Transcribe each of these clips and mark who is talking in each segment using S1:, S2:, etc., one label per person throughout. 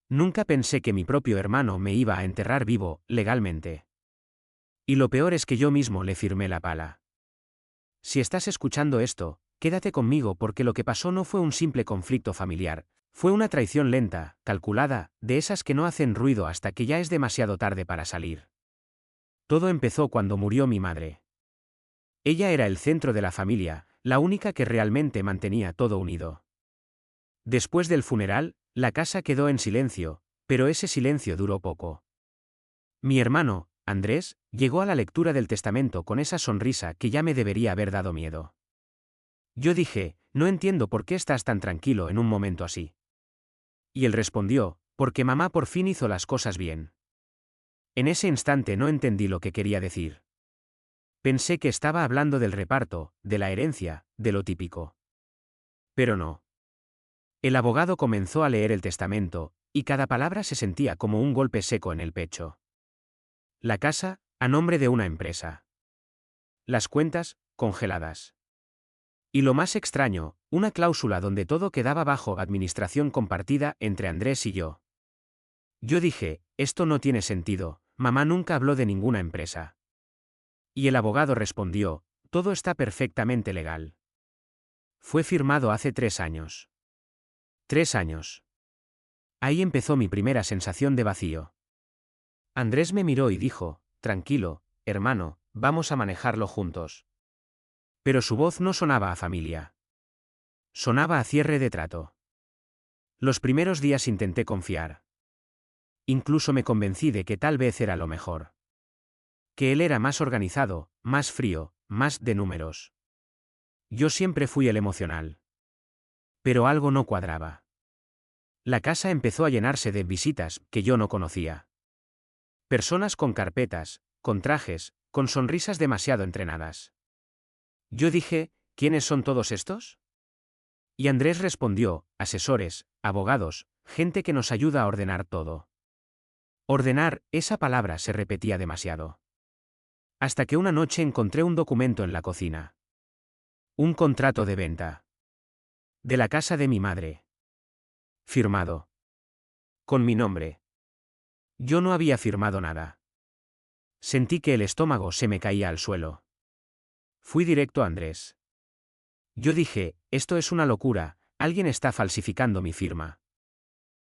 S1: Nunca pensé que mi propio hermano me iba a enterrar vivo, legalmente. Y lo peor es que yo mismo le firmé la pala. Si estás escuchando esto, quédate conmigo porque lo que pasó no fue un simple conflicto familiar, fue una traición lenta, calculada, de esas que no hacen ruido hasta que ya es demasiado tarde para salir. Todo empezó cuando murió mi madre. Ella era el centro de la familia, la única que realmente mantenía todo unido. Después del funeral, la casa quedó en silencio, pero ese silencio duró poco. Mi hermano, Andrés, llegó a la lectura del testamento con esa sonrisa que ya me debería haber dado miedo. Yo dije, no entiendo por qué estás tan tranquilo en un momento así. Y él respondió, porque mamá por fin hizo las cosas bien. En ese instante no entendí lo que quería decir. Pensé que estaba hablando del reparto, de la herencia, de lo típico. Pero no. El abogado comenzó a leer el testamento, y cada palabra se sentía como un golpe seco en el pecho. La casa, a nombre de una empresa. Las cuentas, congeladas. Y lo más extraño, una cláusula donde todo quedaba bajo administración compartida entre Andrés y yo. Yo dije, esto no tiene sentido, mamá nunca habló de ninguna empresa. Y el abogado respondió, todo está perfectamente legal. Fue firmado hace 3 años. 3 años. Ahí empezó mi primera sensación de vacío. Andrés me miró y dijo, tranquilo, hermano, vamos a manejarlo juntos. Pero su voz no sonaba a familia. Sonaba a cierre de trato. Los primeros días intenté confiar. Incluso me convencí de que tal vez era lo mejor. Que él era más organizado, más frío, más de números. Yo siempre fui el emocional. Pero algo no cuadraba. La casa empezó a llenarse de visitas que yo no conocía. Personas con carpetas, con trajes, con sonrisas demasiado entrenadas. Yo dije, ¿quiénes son todos estos? Y Andrés respondió, asesores, abogados, gente que nos ayuda a ordenar todo. Ordenar, esa palabra se repetía demasiado. Hasta que una noche encontré un documento en la cocina. Un contrato de venta. De la casa de mi madre. Firmado. Con mi nombre. Yo no había firmado nada. Sentí que el estómago se me caía al suelo. Fui directo a Andrés. Yo dije, esto es una locura, alguien está falsificando mi firma.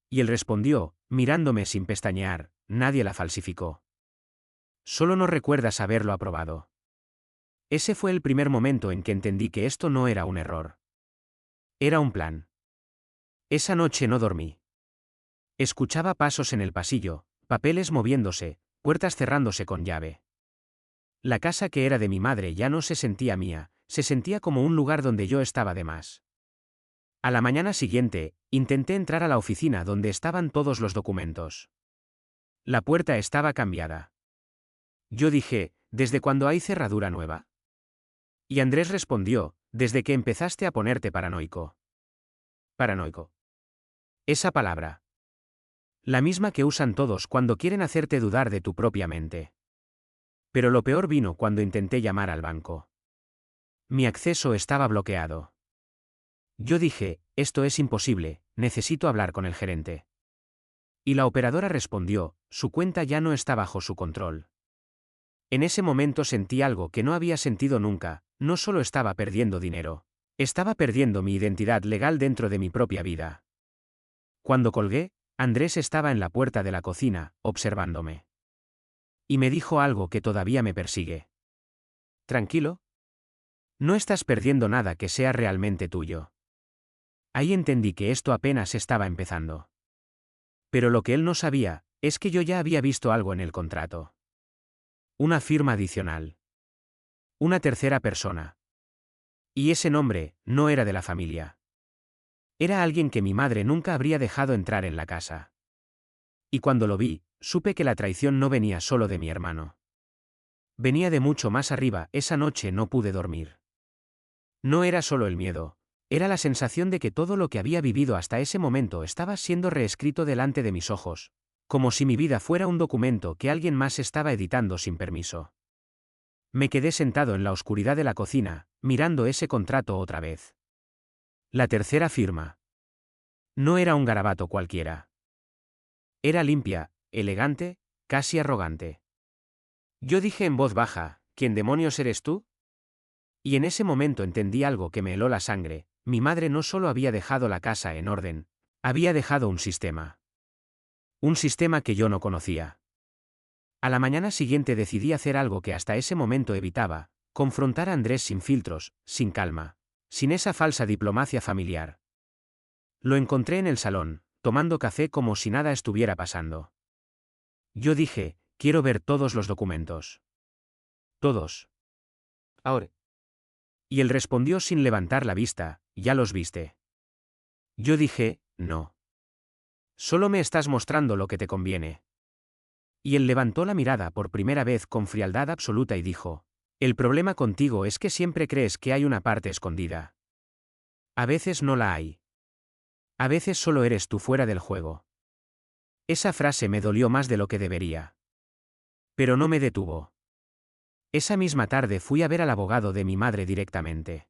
S1: Y él respondió, mirándome sin pestañear, nadie la falsificó. Solo no recuerdas haberlo aprobado. Ese fue el primer momento en que entendí que esto no era un error. Era un plan. Esa noche no dormí. Escuchaba pasos en el pasillo, papeles moviéndose, puertas cerrándose con llave. La casa que era de mi madre ya no se sentía mía, se sentía como un lugar donde yo estaba de más. A la mañana siguiente, intenté entrar a la oficina donde estaban todos los documentos. La puerta estaba cambiada. Yo dije, ¿desde cuándo hay cerradura nueva? Y Andrés respondió, desde que empezaste a ponerte paranoico. Paranoico. Esa palabra. La misma que usan todos cuando quieren hacerte dudar de tu propia mente. Pero lo peor vino cuando intenté llamar al banco. Mi acceso estaba bloqueado. Yo dije, esto es imposible, necesito hablar con el gerente. Y la operadora respondió, su cuenta ya no está bajo su control. En ese momento sentí algo que no había sentido nunca, no solo estaba perdiendo dinero, estaba perdiendo mi identidad legal dentro de mi propia vida. Cuando colgué, Andrés estaba en la puerta de la cocina, observándome. Y me dijo algo que todavía me persigue. ¿Tranquilo? No estás perdiendo nada que sea realmente tuyo. Ahí entendí que esto apenas estaba empezando. Pero lo que él no sabía, es que yo ya había visto algo en el contrato. Una firma adicional. Una tercera persona. Y ese nombre, no era de la familia. Era alguien que mi madre nunca habría dejado entrar en la casa. Y cuando lo vi, supe que la traición no venía solo de mi hermano. Venía de mucho más arriba, esa noche no pude dormir. No era solo el miedo, era la sensación de que todo lo que había vivido hasta ese momento estaba siendo reescrito delante de mis ojos, como si mi vida fuera un documento que alguien más estaba editando sin permiso. Me quedé sentado en la oscuridad de la cocina, mirando ese contrato otra vez. La tercera firma. No era un garabato cualquiera. Era limpia, elegante, casi arrogante. Yo dije en voz baja, ¿quién demonios eres tú? Y en ese momento entendí algo que me heló la sangre: mi madre no solo había dejado la casa en orden, había dejado un sistema. Un sistema que yo no conocía. A la mañana siguiente decidí hacer algo que hasta ese momento evitaba: confrontar a Andrés sin filtros, sin calma, sin esa falsa diplomacia familiar. Lo encontré en el salón, tomando café como si nada estuviera pasando. Yo dije, quiero ver todos los documentos. Todos. Ahora. Y él respondió sin levantar la vista, ¿ya los viste? Yo dije, no. Solo me estás mostrando lo que te conviene. Y él levantó la mirada por primera vez con frialdad absoluta y dijo, el problema contigo es que siempre crees que hay una parte escondida. A veces no la hay. A veces solo eres tú fuera del juego. Esa frase me dolió más de lo que debería. Pero no me detuvo. Esa misma tarde fui a ver al abogado de mi madre directamente.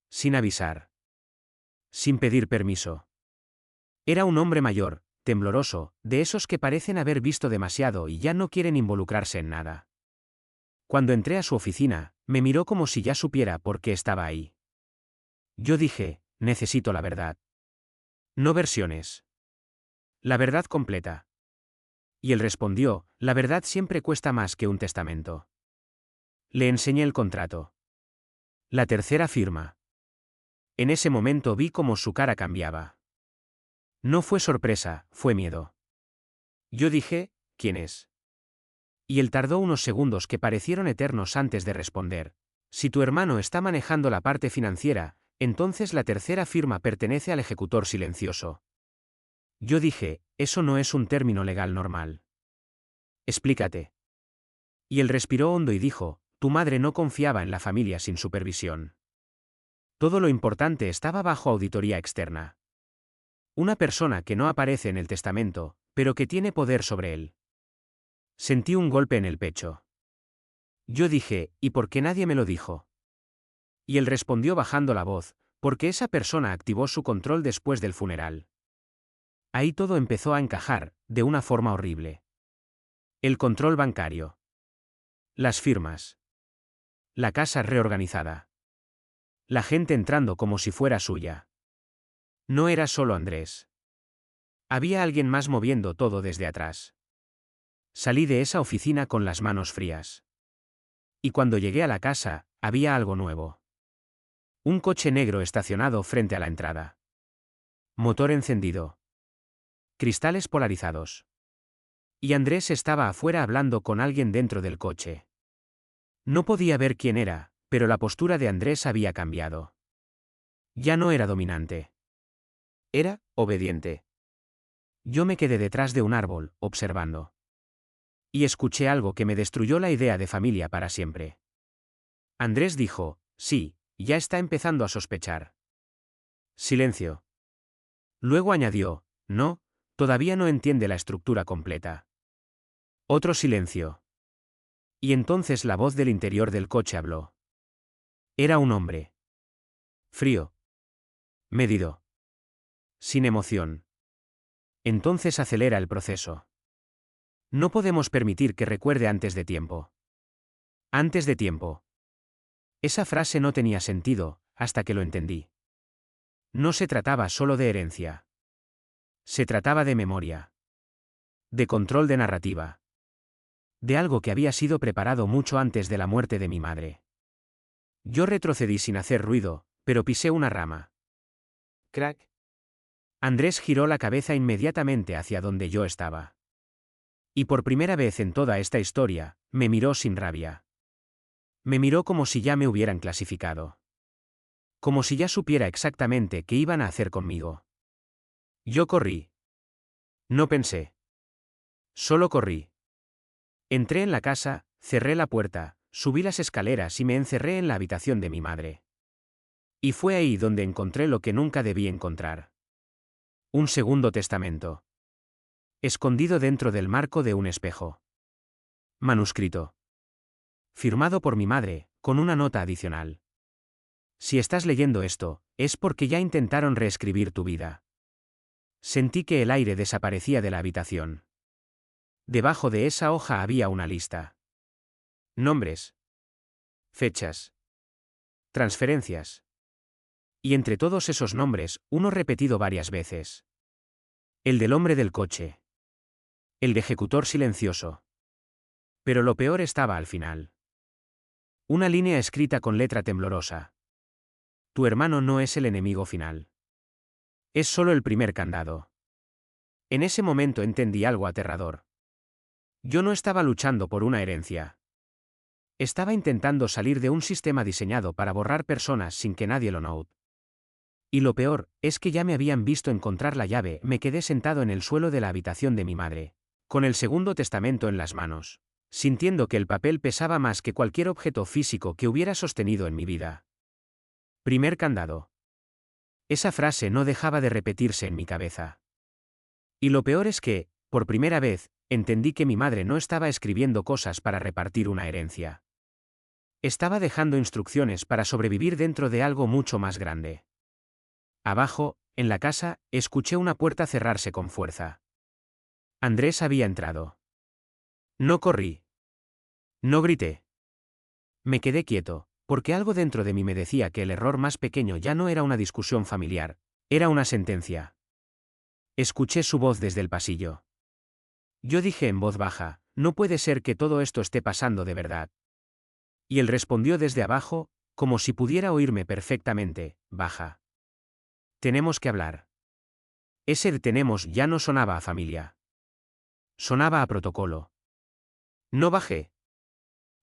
S1: Sin avisar. Sin pedir permiso. Era un hombre mayor, tembloroso, de esos que parecen haber visto demasiado y ya no quieren involucrarse en nada. Cuando entré a su oficina, me miró como si ya supiera por qué estaba ahí. Yo dije, necesito la verdad. No versiones. La verdad completa. Y él respondió, la verdad siempre cuesta más que un testamento. Le enseñé el contrato. La tercera firma. En ese momento vi cómo su cara cambiaba. No fue sorpresa, fue miedo. Yo dije, ¿quién es? Y él tardó unos segundos que parecieron eternos antes de responder. Si tu hermano está manejando la parte financiera, entonces la tercera firma pertenece al ejecutor silencioso. Yo dije, eso no es un término legal normal. Explícate. Y él respiró hondo y dijo, tu madre no confiaba en la familia sin supervisión. Todo lo importante estaba bajo auditoría externa. Una persona que no aparece en el testamento, pero que tiene poder sobre él. Sentí un golpe en el pecho. Yo dije, ¿y por qué nadie me lo dijo? Y él respondió bajando la voz, porque esa persona activó su control después del funeral. Ahí todo empezó a encajar, de una forma horrible. El control bancario. Las firmas. La casa reorganizada. La gente entrando como si fuera suya. No era solo Andrés. Había alguien más moviendo todo desde atrás. Salí de esa oficina con las manos frías. Y cuando llegué a la casa, había algo nuevo. Un coche negro estacionado frente a la entrada. Motor encendido. Cristales polarizados. Y Andrés estaba afuera hablando con alguien dentro del coche. No podía ver quién era, pero la postura de Andrés había cambiado. Ya no era dominante. Era obediente. Yo me quedé detrás de un árbol, observando. Y escuché algo que me destruyó la idea de familia para siempre. Andrés dijo, sí, ya está empezando a sospechar. Silencio. Luego añadió, no, todavía no entiende la estructura completa. Otro silencio. Y entonces la voz del interior del coche habló. Era un hombre. Frío. Medido. Sin emoción. Entonces acelera el proceso. No podemos permitir que recuerde antes de tiempo. Antes de tiempo. Esa frase no tenía sentido, hasta que lo entendí. No se trataba solo de herencia. Se trataba de memoria. De control de narrativa. De algo que había sido preparado mucho antes de la muerte de mi madre. Yo retrocedí sin hacer ruido, pero pisé una rama. Crack. Andrés giró la cabeza inmediatamente hacia donde yo estaba. Y por primera vez en toda esta historia, me miró sin rabia. Me miró como si ya me hubieran clasificado. Como si ya supiera exactamente qué iban a hacer conmigo. Yo corrí. No pensé. Solo corrí. Entré en la casa, cerré la puerta, subí las escaleras y me encerré en la habitación de mi madre. Y fue ahí donde encontré lo que nunca debí encontrar. Un segundo testamento. Escondido dentro del marco de un espejo. Manuscrito. Firmado por mi madre, con una nota adicional. Si estás leyendo esto, es porque ya intentaron reescribir tu vida. Sentí que el aire desaparecía de la habitación. Debajo de esa hoja había una lista. Nombres. Fechas. Transferencias. Y entre todos esos nombres, uno repetido varias veces. El del hombre del coche. El de ejecutor silencioso. Pero lo peor estaba al final. Una línea escrita con letra temblorosa. Tu hermano no es el enemigo final. Es solo el primer candado. En ese momento entendí algo aterrador. Yo no estaba luchando por una herencia. Estaba intentando salir de un sistema diseñado para borrar personas sin que nadie lo note. Y lo peor, es que ya me habían visto encontrar la llave. Me quedé sentado en el suelo de la habitación de mi madre, con el segundo testamento en las manos, sintiendo que el papel pesaba más que cualquier objeto físico que hubiera sostenido en mi vida. Primer candado. Esa frase no dejaba de repetirse en mi cabeza. Y lo peor es que, por primera vez, entendí que mi madre no estaba escribiendo cosas para repartir una herencia. Estaba dejando instrucciones para sobrevivir dentro de algo mucho más grande. Abajo, en la casa, escuché una puerta cerrarse con fuerza. Andrés había entrado. No corrí. No grité. Me quedé quieto, porque algo dentro de mí me decía que el error más pequeño ya no era una discusión familiar, era una sentencia. Escuché su voz desde el pasillo. Yo dije en voz baja, no puede ser que todo esto esté pasando de verdad. Y él respondió desde abajo, como si pudiera oírme perfectamente, baja. Tenemos que hablar. Ese tenemos ya no sonaba a familia. Sonaba a protocolo. No bajé.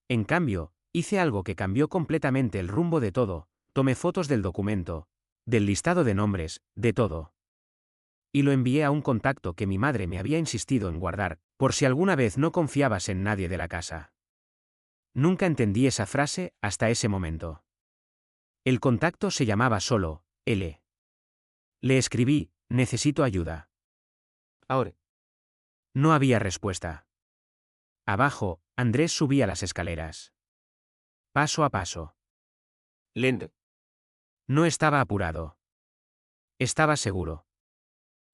S1: En cambio, hice algo que cambió completamente el rumbo de todo, tomé fotos del documento, del listado de nombres, de todo. Y lo envié a un contacto que mi madre me había insistido en guardar, por si alguna vez no confiabas en nadie de la casa. Nunca entendí esa frase hasta ese momento. El contacto se llamaba solo, L. Le escribí, necesito ayuda. Ahora. No había respuesta. Abajo, Andrés subía las escaleras. Paso a paso. Lento. No estaba apurado. Estaba seguro.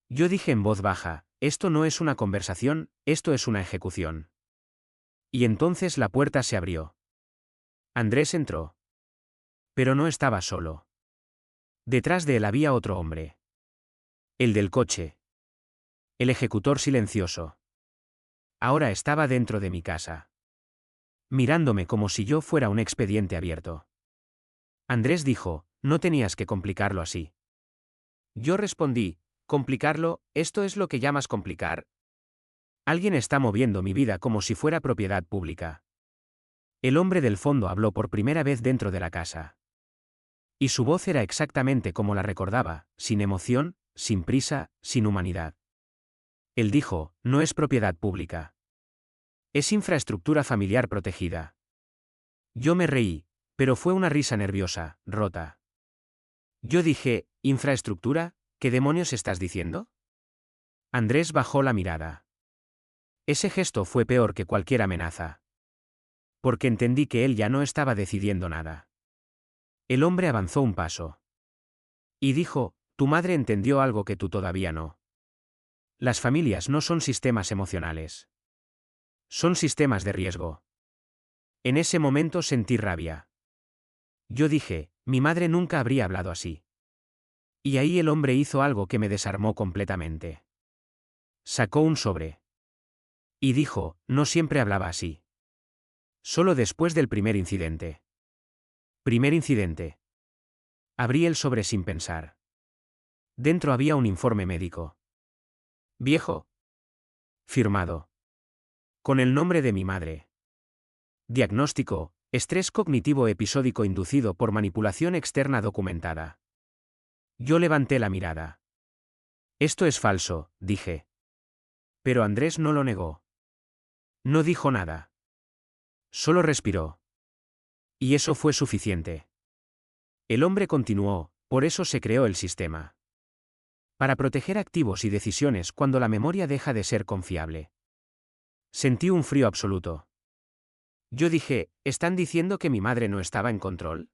S1: Yo dije en voz baja, esto no es una conversación, esto es una ejecución. Y entonces la puerta se abrió. Andrés entró. Pero no estaba solo. Detrás de él había otro hombre. El del coche. El ejecutor silencioso. Ahora estaba dentro de mi casa. Mirándome como si yo fuera un expediente abierto. Andrés dijo, no tenías que complicarlo así. Yo respondí, ¿complicarlo? ¿Esto es lo que llamas complicar? Alguien está moviendo mi vida como si fuera propiedad pública. El hombre del fondo habló por primera vez dentro de la casa. Y su voz era exactamente como la recordaba, sin emoción, sin prisa, sin humanidad. Él dijo, no es propiedad pública. Es infraestructura familiar protegida. Yo me reí, pero fue una risa nerviosa, rota. Yo dije, ¿infraestructura? ¿Qué demonios estás diciendo? Andrés bajó la mirada. Ese gesto fue peor que cualquier amenaza. Porque entendí que él ya no estaba decidiendo nada. El hombre avanzó un paso. Y dijo, tu madre entendió algo que tú todavía no. Las familias no son sistemas emocionales. Son sistemas de riesgo. En ese momento sentí rabia. Yo dije, mi madre nunca habría hablado así. Y ahí el hombre hizo algo que me desarmó completamente. Sacó un sobre. Y dijo, no siempre hablaba así. Solo después del primer incidente. Primer incidente. Abrí el sobre sin pensar. Dentro había un informe médico. Viejo. Firmado. Con el nombre de mi madre. Diagnóstico, estrés cognitivo episódico inducido por manipulación externa documentada. Yo levanté la mirada. Esto es falso, dije. Pero Andrés no lo negó. No dijo nada. Solo respiró. Y eso fue suficiente. El hombre continuó, por eso se creó el sistema. Para proteger activos y decisiones cuando la memoria deja de ser confiable. Sentí un frío absoluto. Yo dije, ¿están diciendo que mi madre no estaba en control?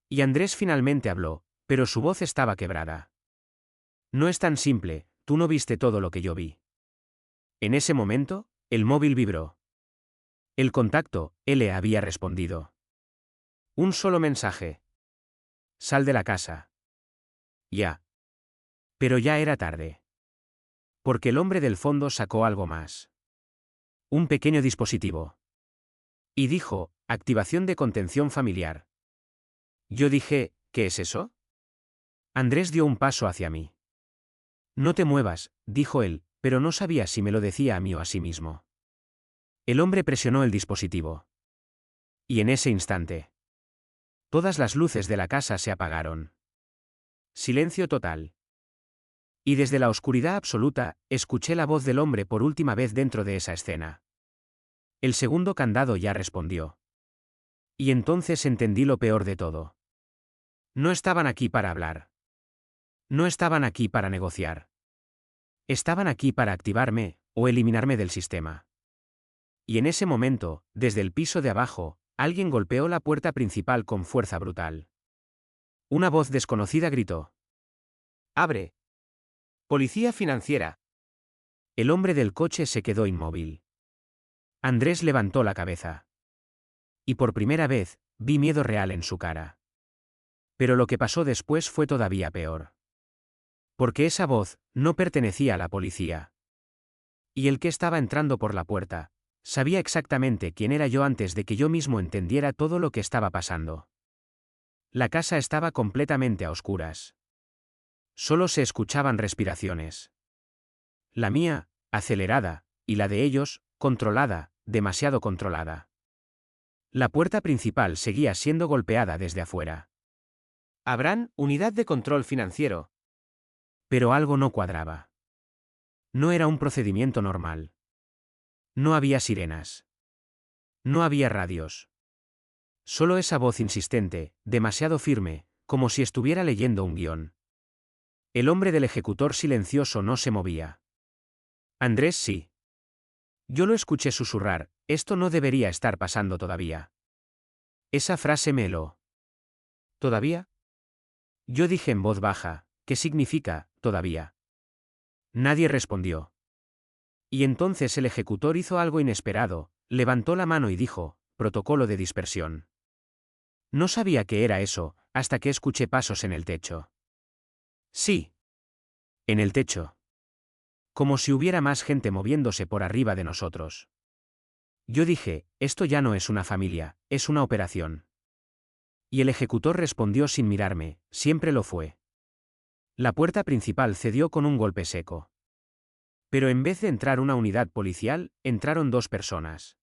S1: Y Andrés finalmente habló, pero su voz estaba quebrada. No es tan simple, tú no viste todo lo que yo vi. En ese momento, el móvil vibró. El contacto, él había respondido. Un solo mensaje. Sal de la casa. Ya. Pero ya era tarde. Porque el hombre del fondo sacó algo más. Un pequeño dispositivo. Y dijo, activación de contención familiar. Yo dije, ¿qué es eso? Andrés dio un paso hacia mí. No te muevas, dijo él, pero no sabía si me lo decía a mí o a sí mismo. El hombre presionó el dispositivo. Y en ese instante, todas las luces de la casa se apagaron. Silencio total. Y desde la oscuridad absoluta, escuché la voz del hombre por última vez dentro de esa escena. El segundo candado ya respondió. Y entonces entendí lo peor de todo. No estaban aquí para hablar. No estaban aquí para negociar. Estaban aquí para activarme, o eliminarme del sistema. Y en ese momento, desde el piso de abajo, alguien golpeó la puerta principal con fuerza brutal. Una voz desconocida gritó. ¡Abre! ¡Policía financiera! El hombre del coche se quedó inmóvil. Andrés levantó la cabeza. Y por primera vez, vi miedo real en su cara. Pero lo que pasó después fue todavía peor. Porque esa voz no pertenecía a la policía. Y el que estaba entrando por la puerta, sabía exactamente quién era yo antes de que yo mismo entendiera todo lo que estaba pasando. La casa estaba completamente a oscuras. Solo se escuchaban respiraciones. La mía, acelerada, y la de ellos, controlada, demasiado controlada. La puerta principal seguía siendo golpeada desde afuera. Habrán, unidad de control financiero. Pero algo no cuadraba. No era un procedimiento normal. No había sirenas. No había radios. Solo esa voz insistente, demasiado firme, como si estuviera leyendo un guión. El hombre del ejecutor silencioso no se movía. Andrés sí. Yo lo escuché susurrar, esto no debería estar pasando todavía. Esa frase me heló. ¿Todavía? Yo dije en voz baja, ¿qué significa, todavía? Nadie respondió. Y entonces el ejecutor hizo algo inesperado, levantó la mano y dijo, protocolo de dispersión. No sabía qué era eso, hasta que escuché pasos en el techo. Sí. En el techo. Como si hubiera más gente moviéndose por arriba de nosotros. Yo dije, esto ya no es una familia, es una operación. Y el ejecutor respondió sin mirarme, siempre lo fue. La puerta principal cedió con un golpe seco. Pero en vez de entrar una unidad policial, entraron dos personas.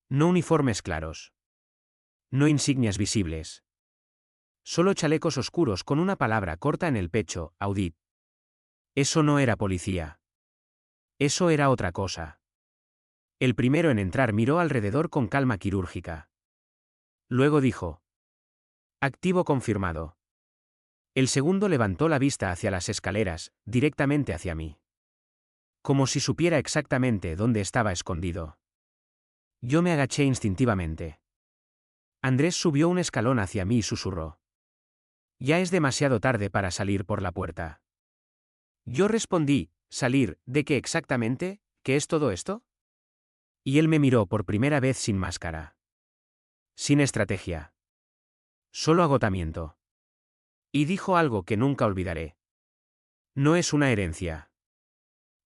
S1: No uniformes claros. No insignias visibles. Solo chalecos oscuros con una palabra corta en el pecho, Audit. Eso no era policía. Eso era otra cosa. El primero en entrar miró alrededor con calma quirúrgica. Luego dijo. Activo confirmado. El segundo levantó la vista hacia las escaleras, directamente hacia mí. Como si supiera exactamente dónde estaba escondido. Yo me agaché instintivamente. Andrés subió un escalón hacia mí y susurró. Ya es demasiado tarde para salir por la puerta. Yo respondí, ¿salir, de qué exactamente? ¿Qué es todo esto? Y él me miró por primera vez sin máscara. Sin estrategia. Solo agotamiento. Y dijo algo que nunca olvidaré. No es una herencia.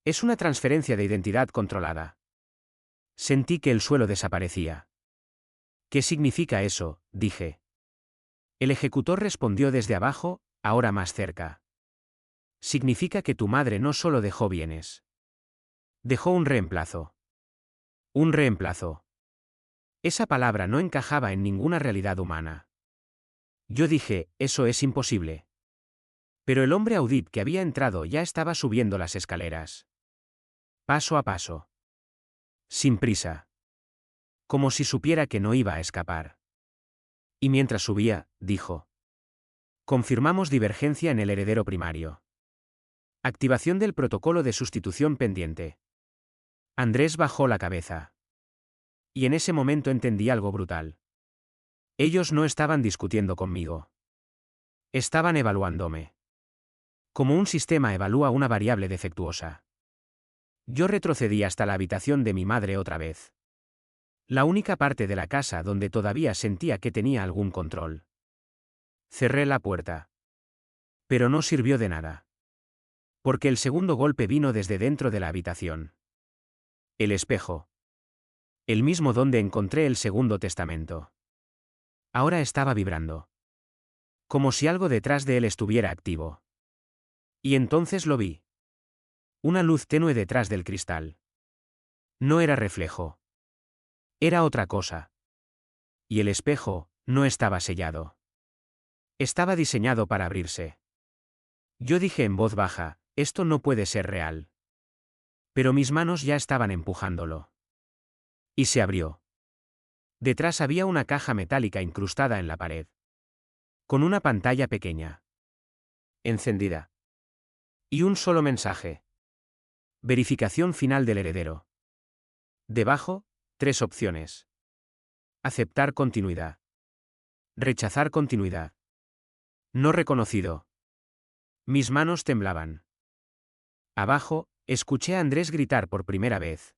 S1: Es una transferencia de identidad controlada. Sentí que el suelo desaparecía. ¿Qué significa eso?, dije. El ejecutor respondió desde abajo, ahora más cerca. Significa que tu madre no solo dejó bienes. Dejó un reemplazo. Un reemplazo. Esa palabra no encajaba en ninguna realidad humana. Yo dije, eso es imposible. Pero el hombre Audit que había entrado ya estaba subiendo las escaleras. Paso a paso. Sin prisa. Como si supiera que no iba a escapar. Y mientras subía, dijo. Confirmamos divergencia en el heredero primario. Activación del protocolo de sustitución pendiente. Andrés bajó la cabeza. Y en ese momento entendí algo brutal. Ellos no estaban discutiendo conmigo. Estaban evaluándome. Como un sistema evalúa una variable defectuosa. Yo retrocedí hasta la habitación de mi madre otra vez. La única parte de la casa donde todavía sentía que tenía algún control. Cerré la puerta. Pero no sirvió de nada. Porque el segundo golpe vino desde dentro de la habitación. El espejo. El mismo donde encontré el segundo testamento. Ahora estaba vibrando. Como si algo detrás de él estuviera activo. Y entonces lo vi. Una luz tenue detrás del cristal. No era reflejo. Era otra cosa. Y el espejo no estaba sellado. Estaba diseñado para abrirse. Yo dije en voz baja, esto no puede ser real. Pero mis manos ya estaban empujándolo. Y se abrió. Detrás había una caja metálica incrustada en la pared. Con una pantalla pequeña. Encendida. Y un solo mensaje. Verificación final del heredero. Debajo, 3 opciones. Aceptar continuidad. Rechazar continuidad. No reconocido. Mis manos temblaban. Abajo, escuché a Andrés gritar por primera vez.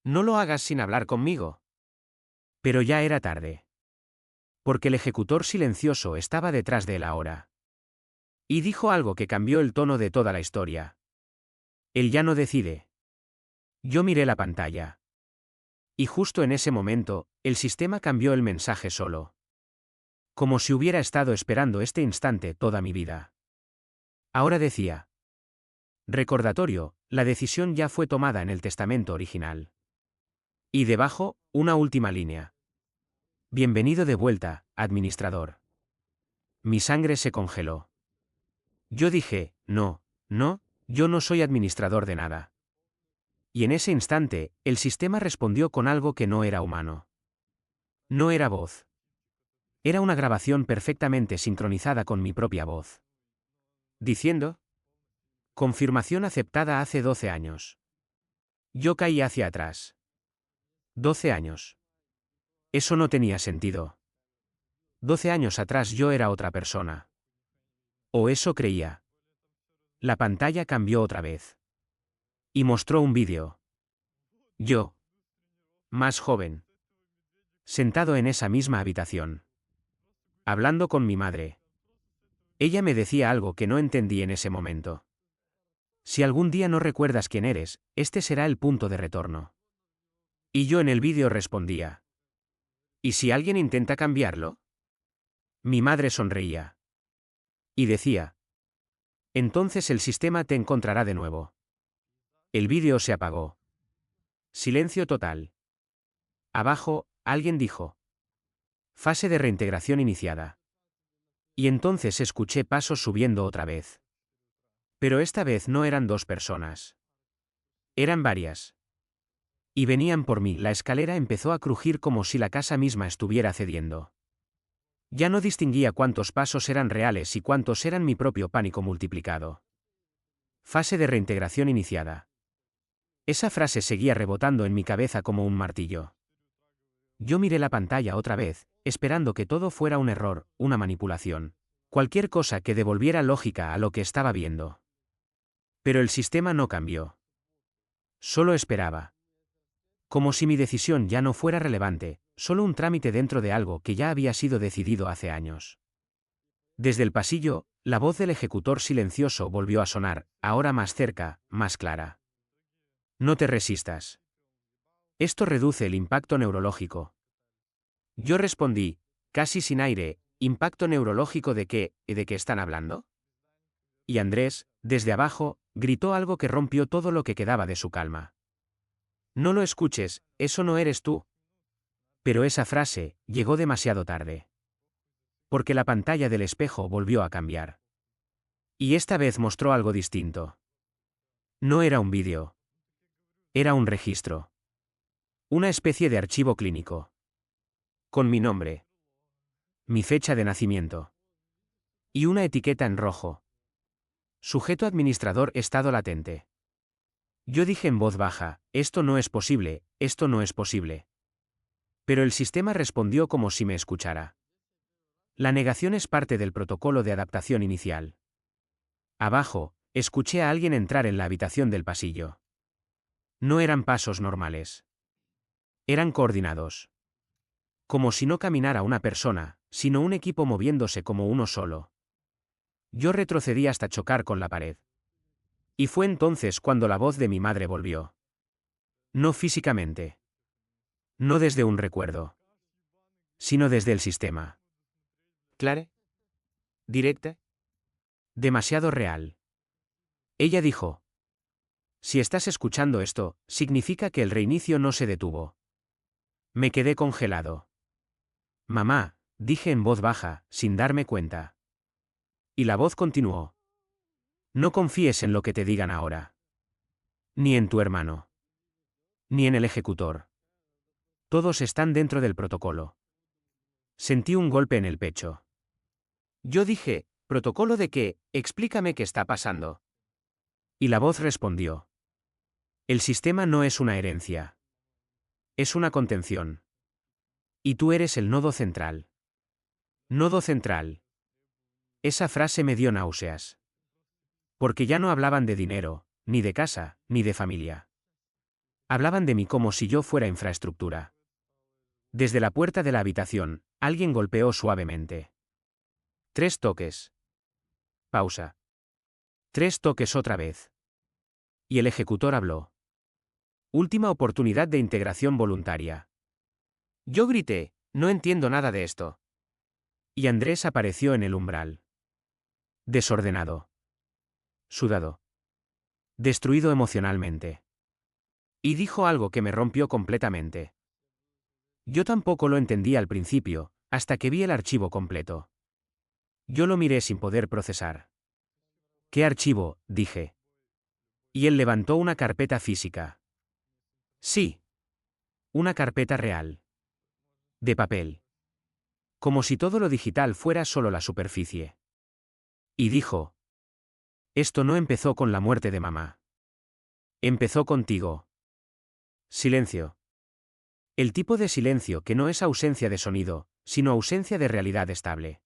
S1: No lo hagas sin hablar conmigo. Pero ya era tarde. Porque el ejecutor silencioso estaba detrás de él ahora. Y dijo algo que cambió el tono de toda la historia. Él ya no decide. Yo miré la pantalla. Y justo en ese momento, el sistema cambió el mensaje solo. Como si hubiera estado esperando este instante toda mi vida. Ahora decía. Recordatorio, la decisión ya fue tomada en el testamento original. Y debajo, una última línea. Bienvenido de vuelta, administrador. Mi sangre se congeló. Yo dije, no, yo no soy administrador de nada. Y en ese instante, el sistema respondió con algo que no era humano. No era voz. Era una grabación perfectamente sincronizada con mi propia voz. Diciendo, confirmación aceptada hace 12 años. Yo caí hacia atrás. 12 años. Eso no tenía sentido. 12 años atrás yo era otra persona. O eso creía. La pantalla cambió otra vez. Y mostró un vídeo. Yo. Más joven. Sentado en esa misma habitación. Hablando con mi madre. Ella me decía algo que no entendí en ese momento. Si algún día no recuerdas quién eres, este será el punto de retorno. Y yo en el vídeo respondía. ¿Y si alguien intenta cambiarlo? Mi madre sonreía. Y decía. Entonces el sistema te encontrará de nuevo. El vídeo se apagó. Silencio total. Abajo, alguien dijo. Fase de reintegración iniciada. Y entonces escuché pasos subiendo otra vez. Pero esta vez no eran 2 personas. Eran varias. Y venían por mí. La escalera empezó a crujir como si la casa misma estuviera cediendo. Ya no distinguía cuántos pasos eran reales y cuántos eran mi propio pánico multiplicado. Fase de reintegración iniciada. Esa frase seguía rebotando en mi cabeza como un martillo. Yo miré la pantalla otra vez, esperando que todo fuera un error, una manipulación. Cualquier cosa que devolviera lógica a lo que estaba viendo. Pero el sistema no cambió. Solo esperaba. Como si mi decisión ya no fuera relevante, solo un trámite dentro de algo que ya había sido decidido hace años. Desde el pasillo, la voz del ejecutor silencioso volvió a sonar, ahora más cerca, más clara. No te resistas. Esto reduce el impacto neurológico. Yo respondí, casi sin aire, ¿impacto neurológico de qué están hablando? Y Andrés, desde abajo, gritó algo que rompió todo lo que quedaba de su calma. No lo escuches, eso no eres tú. Pero esa frase llegó demasiado tarde. Porque la pantalla del espejo volvió a cambiar. Y esta vez mostró algo distinto. No era un vídeo. Era un registro. Una especie de archivo clínico. Con mi nombre. Mi fecha de nacimiento. Y una etiqueta en rojo. Sujeto administrador estado latente. Yo dije en voz baja, esto no es posible, esto no es posible. Pero el sistema respondió como si me escuchara. La negación es parte del protocolo de adaptación inicial. Abajo, escuché a alguien entrar en la habitación del pasillo. No eran pasos normales. Eran coordinados. Como si no caminara una persona, sino un equipo moviéndose como uno solo. Yo retrocedí hasta chocar con la pared. Y fue entonces cuando la voz de mi madre volvió. No físicamente. No desde un recuerdo. Sino desde el sistema.
S2: ¿Clara? ¿Directa?
S1: Demasiado real. Ella dijo. Si estás escuchando esto, significa que el reinicio no se detuvo. Me quedé congelado. Mamá, dije en voz baja, sin darme cuenta. Y la voz continuó. No confíes en lo que te digan ahora. Ni en tu hermano. Ni en el ejecutor. Todos están dentro del protocolo. Sentí un golpe en el pecho.
S2: Yo dije, ¿protocolo de qué? Explícame qué está pasando.
S1: Y la voz respondió. El sistema no es una herencia. Es una contención. Y tú eres el nodo central. Nodo central. Esa frase me dio náuseas. Porque ya no hablaban de dinero, ni de casa, ni de familia. Hablaban de mí como si yo fuera infraestructura. Desde la puerta de la habitación, alguien golpeó suavemente. 3 toques. Pausa. 3 toques otra vez. Y el ejecutor habló. Última oportunidad de integración voluntaria.
S2: Yo grité, no entiendo nada de esto.
S1: Y Andrés apareció en el umbral. Desordenado. Sudado. Destruido emocionalmente. Y dijo algo que me rompió completamente. Yo tampoco lo entendí al principio, hasta que vi el archivo completo. Yo lo miré sin poder procesar. ¿Qué archivo?, dije. Y él levantó una carpeta física. Sí. Una carpeta real. De papel. Como si todo lo digital fuera solo la superficie. Y dijo. Esto no empezó con la muerte de mamá. Empezó contigo. Silencio. El tipo de silencio que no es ausencia de sonido, sino ausencia de realidad estable.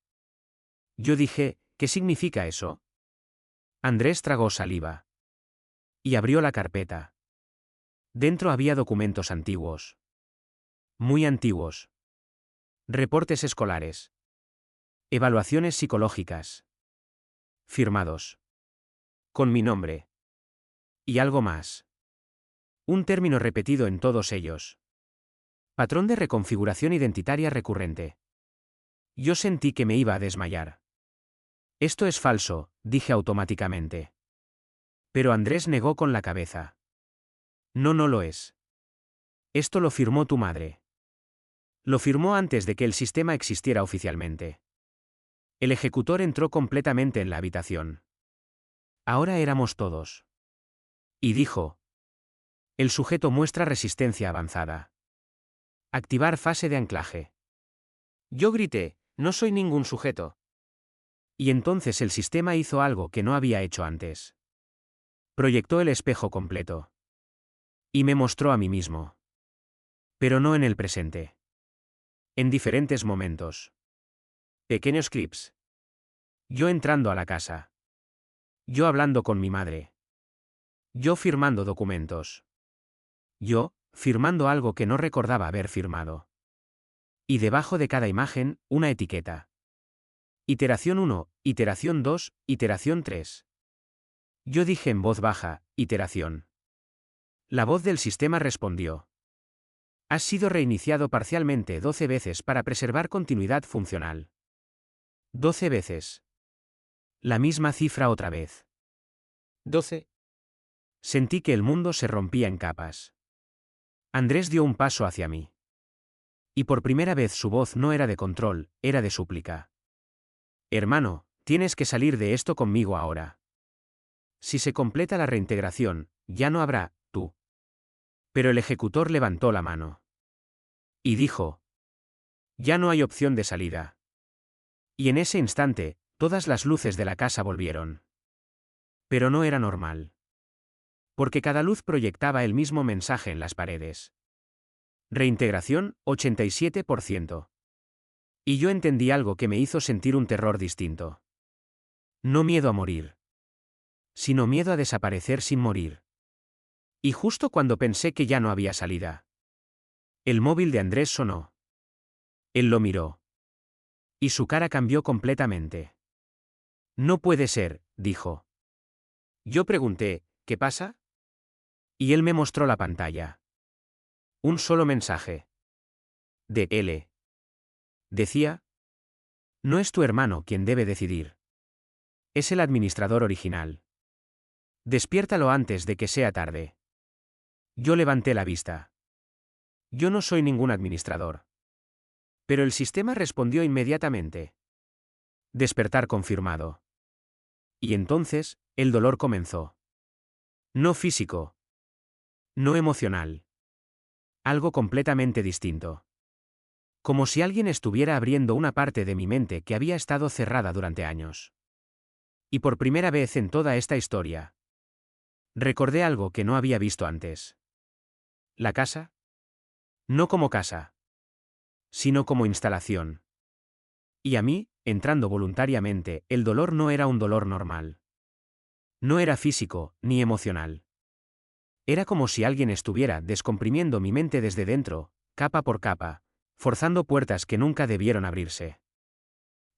S1: Yo dije, ¿qué significa eso? Andrés tragó saliva. Y abrió la carpeta. Dentro había documentos antiguos. Muy antiguos. Reportes escolares. Evaluaciones psicológicas. Firmados. Con mi nombre. Y algo más. Un término repetido en todos ellos. Patrón de reconfiguración identitaria recurrente. Yo sentí que me iba a desmayar. Esto es falso, dije automáticamente. Pero Andrés negó con la cabeza. No, no lo es. Esto lo firmó tu madre. Lo firmó antes de que el sistema existiera oficialmente. El ejecutor entró completamente en la habitación. Ahora éramos todos. Y dijo. El sujeto muestra resistencia avanzada. Activar fase de anclaje.
S2: Yo grité, no soy ningún sujeto.
S1: Y entonces el sistema hizo algo que no había hecho antes. Proyectó el espejo completo. Y me mostró a mí mismo. Pero no en el presente. En diferentes momentos. Pequeños clips. Yo entrando a la casa. Yo hablando con mi madre. Yo firmando documentos. Yo, firmando algo que no recordaba haber firmado. Y debajo de cada imagen, una etiqueta. Iteración 1, iteración 2, iteración 3. Yo dije en voz baja, iteración. La voz del sistema respondió. Has sido reiniciado parcialmente 12 veces para preservar continuidad funcional. 12 veces. La misma cifra otra vez.
S2: 12.
S1: Sentí que el mundo se rompía en capas. Andrés dio un paso hacia mí. Y por primera vez su voz no era de control, era de súplica. Hermano, tienes que salir de esto conmigo ahora. Si se completa la reintegración, ya no habrá, tú. Pero el ejecutor levantó la mano. Y dijo. Ya no hay opción de salida. Y en ese instante, todas las luces de la casa volvieron. Pero no era normal. Porque cada luz proyectaba el mismo mensaje en las paredes. Reintegración, 87%. Y yo entendí algo que me hizo sentir un terror distinto. No miedo a morir. sino miedo a desaparecer sin morir. Y justo cuando pensé que ya no había salida, el móvil de Andrés sonó. Él lo miró. Y su cara cambió completamente. No puede ser, dijo. Yo pregunté, ¿qué pasa? Y él me mostró la pantalla. Un solo mensaje. De L. Decía: no es tu hermano quien debe decidir. Es el administrador original. Despiértalo antes de que sea tarde. Yo levanté la vista. Yo no soy ningún administrador. Pero el sistema respondió inmediatamente. Despertar confirmado. Y entonces, el dolor comenzó. No físico. No emocional. Algo completamente distinto. Como si alguien estuviera abriendo una parte de mi mente que había estado cerrada durante años. Y por primera vez en toda esta historia, recordé algo que no había visto antes. La casa. No como casa, sino como instalación. Y a mí, entrando voluntariamente, el dolor no era un dolor normal. No era físico, ni emocional. Era como si alguien estuviera descomprimiendo mi mente desde dentro, capa por capa, forzando puertas que nunca debieron abrirse.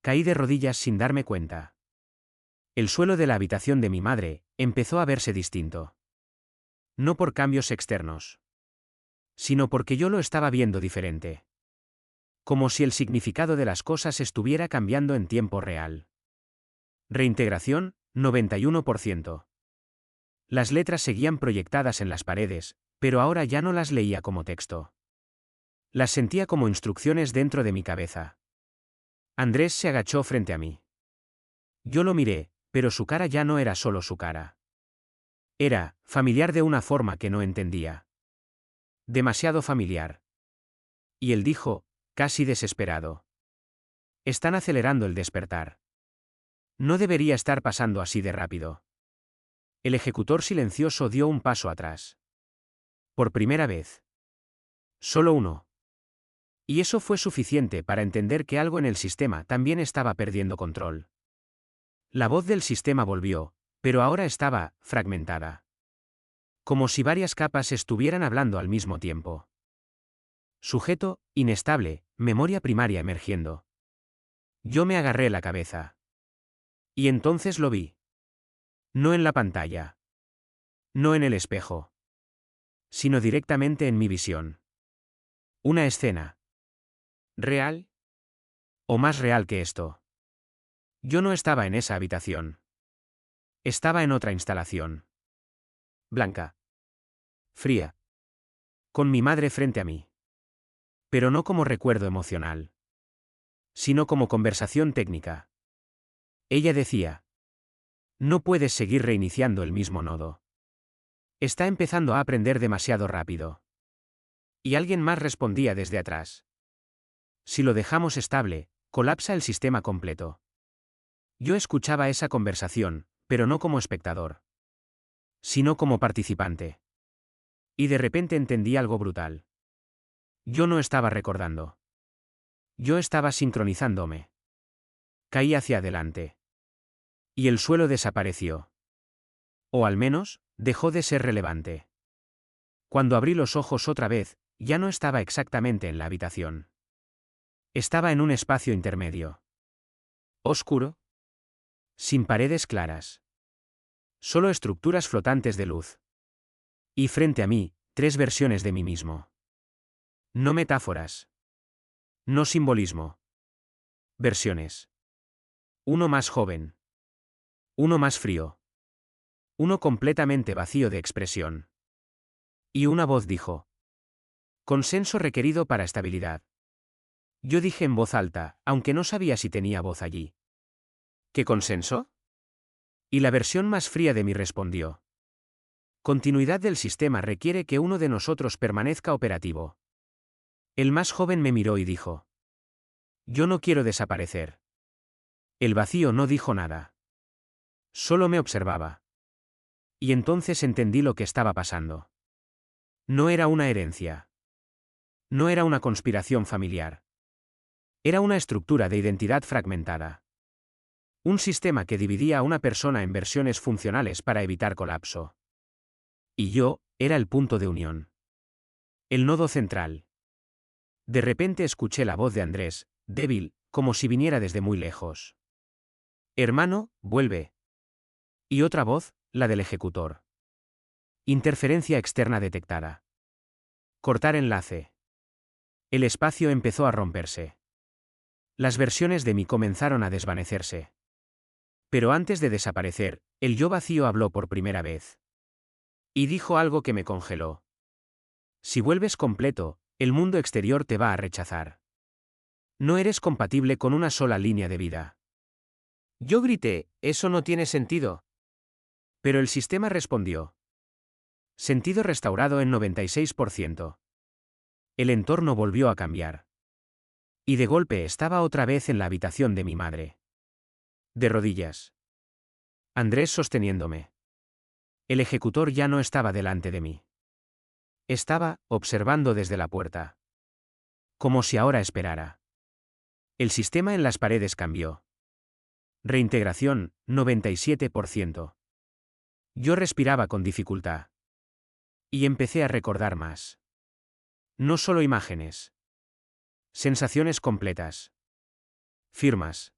S1: Caí de rodillas sin darme cuenta. El suelo de la habitación de mi madre empezó a verse distinto. No por cambios externos, sino porque yo lo estaba viendo diferente. Como si el significado de las cosas estuviera cambiando en tiempo real. Reintegración, 91%. Las letras seguían proyectadas en las paredes, pero ahora ya no las leía como texto. Las sentía como instrucciones dentro de mi cabeza. Andrés se agachó frente a mí. Yo lo miré, pero su cara ya no era solo su cara. Era familiar de una forma que no entendía. Demasiado familiar. Y él dijo, casi desesperado: están acelerando el despertar. No debería estar pasando así de rápido. El ejecutor silencioso dio un paso atrás. Por primera vez. Solo uno. Y eso fue suficiente para entender que algo en el sistema también estaba perdiendo control. La voz del sistema volvió, pero ahora estaba fragmentada. Como si varias capas estuvieran hablando al mismo tiempo. Sujeto, inestable, memoria primaria emergiendo. Yo me agarré la cabeza. Y entonces lo vi. No en la pantalla. No en el espejo. Sino directamente en mi visión. Una escena. ¿Real? ¿O más real que esto? Yo no estaba en esa habitación. Estaba en otra instalación. Blanca. Fría. Con mi madre frente a mí. Pero no como recuerdo emocional. Sino como conversación técnica. Ella decía: no puedes seguir reiniciando el mismo nodo. Está empezando a aprender demasiado rápido. Y alguien más respondía desde atrás: si lo dejamos estable, colapsa el sistema completo. Yo escuchaba esa conversación, pero no como espectador, sino como participante. Y de repente entendí algo brutal. Yo no estaba recordando. Yo estaba sincronizándome. Caí hacia adelante. Y el suelo desapareció. O al menos, dejó de ser relevante. Cuando abrí los ojos otra vez, ya no estaba exactamente en la habitación. Estaba en un espacio intermedio. Oscuro. Sin paredes claras. Solo estructuras flotantes de luz. Y frente a mí, tres versiones de mí mismo. No metáforas. No simbolismo. Versiones. Uno más joven. Uno más frío. Uno completamente vacío de expresión. Y una voz dijo: consenso requerido para estabilidad. Yo dije en voz alta, aunque no sabía si tenía voz allí: ¿qué consenso? Y la versión más fría de mí respondió: continuidad del sistema requiere que uno de nosotros permanezca operativo. El más joven me miró y dijo: yo no quiero desaparecer. El vacío no dijo nada. Solo me observaba. Y entonces entendí lo que estaba pasando. No era una herencia. No era una conspiración familiar. Era una estructura de identidad fragmentada. Un sistema que dividía a una persona en versiones funcionales para evitar colapso. Y yo, era el punto de unión. El nodo central. De repente escuché la voz de Andrés, débil, como si viniera desde muy lejos. Hermano, vuelve. Y otra voz, la del ejecutor. Interferencia externa detectada. Cortar enlace. El espacio empezó a romperse. Las versiones de mí comenzaron a desvanecerse. Pero antes de desaparecer, el yo vacío habló por primera vez. Y dijo algo que me congeló. Si vuelves completo, el mundo exterior te va a rechazar. No eres compatible con una sola línea de vida. Yo grité, eso no tiene sentido. Pero el sistema respondió. Sentido restaurado en 96%. El entorno volvió a cambiar. Y de golpe estaba otra vez en la habitación de mi madre. De rodillas. Andrés sosteniéndome. El ejecutor ya no estaba delante de mí. Estaba, observando desde la puerta. Como si ahora esperara. El sistema en las paredes cambió. Reintegración, 97%. Yo respiraba con dificultad. Y empecé a recordar más. No solo imágenes. Sensaciones completas. Firmas.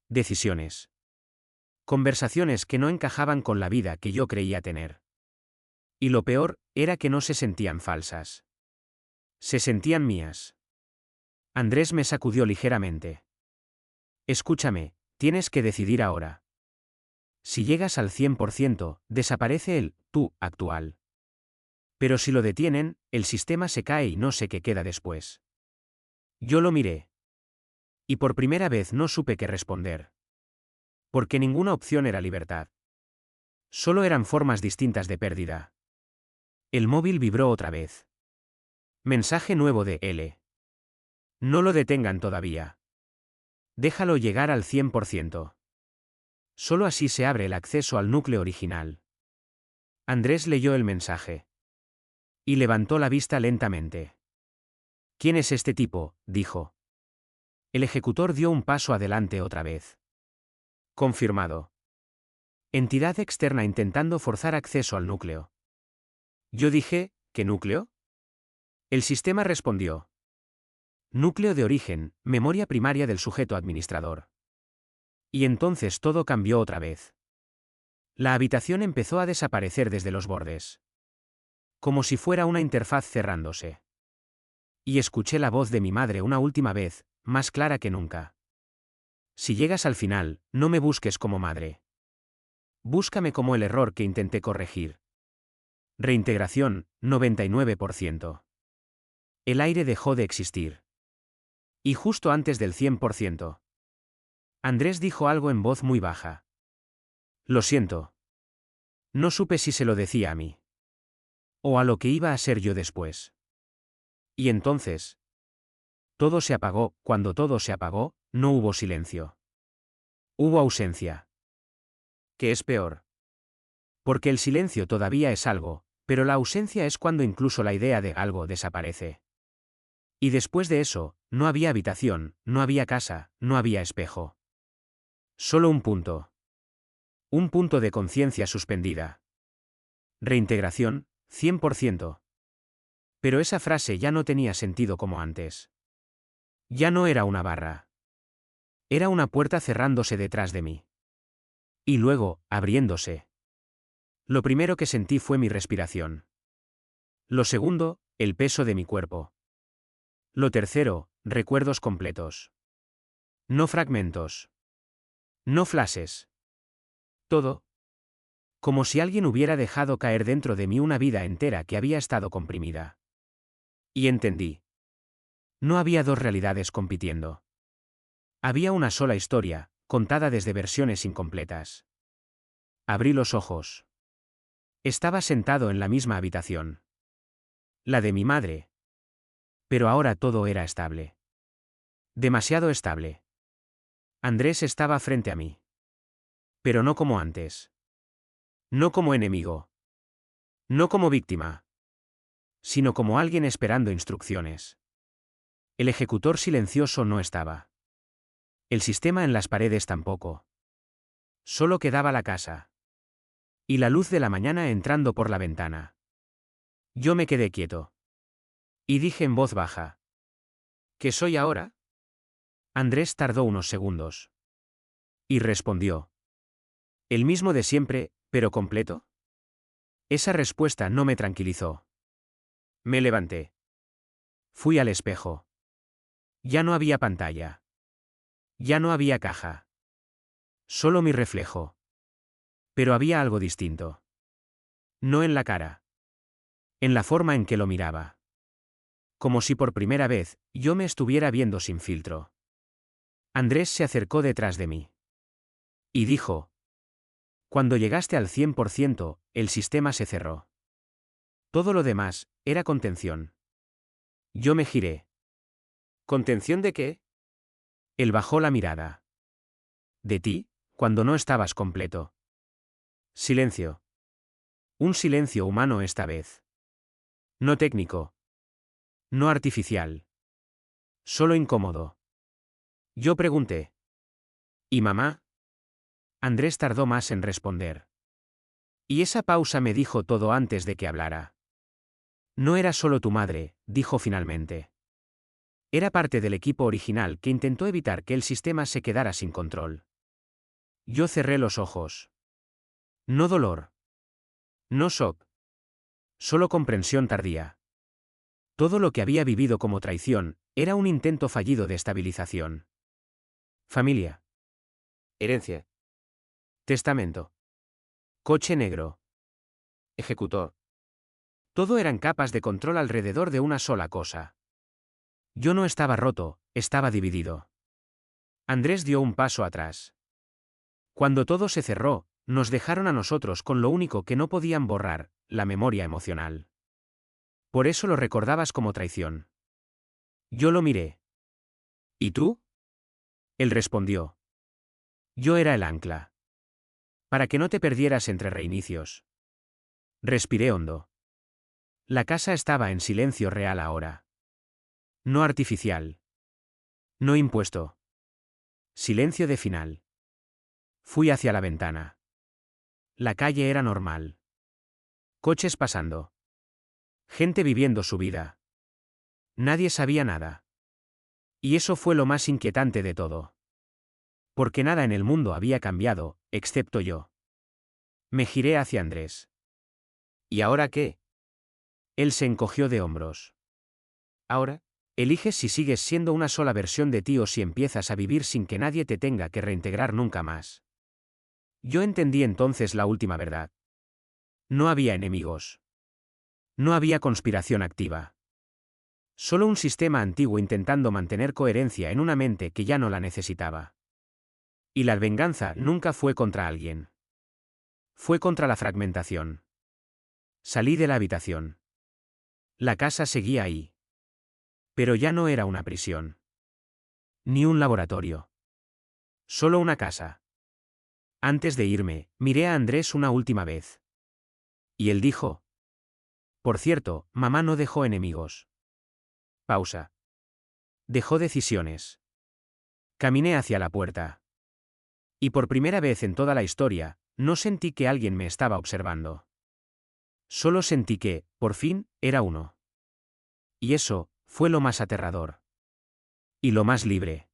S1: Decisiones. Conversaciones que no encajaban con la vida que yo creía tener. Y lo peor, era que no se sentían falsas. Se sentían mías. Andrés me sacudió ligeramente. Escúchame, tienes que decidir ahora. Si llegas al 100%, desaparece el tú actual. Pero si lo detienen, el sistema se cae y no sé qué queda después. Yo lo miré. Y por primera vez no supe qué responder. Porque ninguna opción era libertad. Solo eran formas distintas de pérdida. El móvil vibró otra vez. Mensaje nuevo de L. No lo detengan todavía. Déjalo llegar al 100%. Solo así se abre el acceso al núcleo original. Andrés leyó el mensaje. Y levantó la vista lentamente. ¿Quién es este tipo?, dijo. El ejecutor dio un paso adelante otra vez. Confirmado. Entidad externa intentando forzar acceso al núcleo. Yo dije, ¿qué núcleo? El sistema respondió. Núcleo de origen, memoria primaria del sujeto administrador. Y entonces todo cambió otra vez. La habitación empezó a desaparecer desde los bordes. Como si fuera una interfaz cerrándose. Y escuché la voz de mi madre una última vez, más clara que nunca. Si llegas al final, no me busques como madre. Búscame como el error que intenté corregir. Reintegración, 99%. El aire dejó de existir. Y justo antes del 100%. Andrés dijo algo en voz muy baja. Lo siento. No supe si se lo decía a mí. O a lo que iba a ser yo después. Y entonces. Todo se apagó. Cuando todo se apagó, no hubo silencio. Hubo ausencia. ¿Qué es peor? Porque el silencio todavía es algo, pero la ausencia es cuando incluso la idea de algo desaparece. Y después de eso, no había habitación, no había casa, no había espejo. Solo un punto. Un punto de conciencia suspendida. Reintegración, 100%. Pero esa frase ya no tenía sentido como antes. Ya no era una barra. Era una puerta cerrándose detrás de mí. Y luego, abriéndose. Lo primero que sentí fue mi respiración. Lo segundo, el peso de mi cuerpo. Lo tercero, recuerdos completos. No fragmentos. No flashes. Todo. Como si alguien hubiera dejado caer dentro de mí una vida entera que había estado comprimida. Y entendí. No había dos realidades compitiendo. Había una sola historia, contada desde versiones incompletas. Abrí los ojos. Estaba sentado en la misma habitación. La de mi madre. Pero ahora todo era estable. Demasiado estable. Andrés estaba frente a mí. Pero no como antes. No como enemigo. No como víctima. Sino como alguien esperando instrucciones. El ejecutor silencioso no estaba. El sistema en las paredes tampoco. Solo quedaba la casa. Y la luz de la mañana entrando por la ventana. Yo me quedé quieto. Y dije en voz baja. ¿Qué soy ahora? Andrés tardó unos segundos. Y respondió. El mismo de siempre, pero completo. Esa respuesta no me tranquilizó. Me levanté. Fui al espejo. Ya no había pantalla. Ya no había caja. Solo mi reflejo. Pero había algo distinto. No en la cara. En la forma en que lo miraba. Como si por primera vez, yo me estuviera viendo sin filtro. Andrés se acercó detrás de mí. Y dijo. Cuando llegaste al 100%, el sistema se cerró. Todo lo demás, era contención. Yo me giré.
S2: ¿Contención de qué?
S1: Él bajó la mirada. De ti, cuando no estabas completo. Silencio. Un silencio humano esta vez. No técnico. No artificial. Solo incómodo. Yo pregunté. ¿Y mamá? Andrés tardó más en responder. Y esa pausa me dijo todo antes de que hablara. No era solo tu madre, dijo finalmente. Era parte del equipo original que intentó evitar que el sistema se quedara sin control. Yo cerré los ojos. No dolor. No shock. Solo comprensión tardía. Todo lo que había vivido como traición, era un intento fallido de estabilización. Familia.
S2: Herencia.
S1: Testamento. Coche negro.
S2: Ejecutor.
S1: Todo eran capas de control alrededor de una sola cosa. Yo no estaba roto, estaba dividido. Andrés dio un paso atrás. Cuando todo se cerró, nos dejaron a nosotros con lo único que no podían borrar, la memoria emocional. Por eso lo recordabas como traición. Yo lo miré. ¿Y tú? Él respondió. Yo era el ancla. Para que no te perdieras entre reinicios. Respiré hondo. La casa estaba en silencio real ahora. No artificial. No impuesto. Silencio de final. Fui hacia la ventana. La calle era normal. Coches pasando. Gente viviendo su vida. Nadie sabía nada. Y eso fue lo más inquietante de todo. Porque nada en el mundo había cambiado, excepto yo. Me giré hacia Andrés.
S2: ¿Y ahora qué?
S1: Él se encogió de hombros. Ahora, eliges si sigues siendo una sola versión de ti o si empiezas a vivir sin que nadie te tenga que reintegrar nunca más. Yo entendí entonces la última verdad. No había enemigos. No había conspiración activa. Solo un sistema antiguo intentando mantener coherencia en una mente que ya no la necesitaba. Y la venganza nunca fue contra alguien. Fue contra la fragmentación. Salí de la habitación. La casa seguía ahí. Pero ya no era una prisión. Ni un laboratorio. Solo una casa. Antes de irme, miré a Andrés una última vez. Y él dijo. Por cierto, mamá no dejó enemigos. Pausa. Dejó decisiones. Caminé hacia la puerta. Y por primera vez en toda la historia, no sentí que alguien me estaba observando. Solo sentí que, por fin, era uno. Y eso, fue lo más aterrador. Y lo más libre.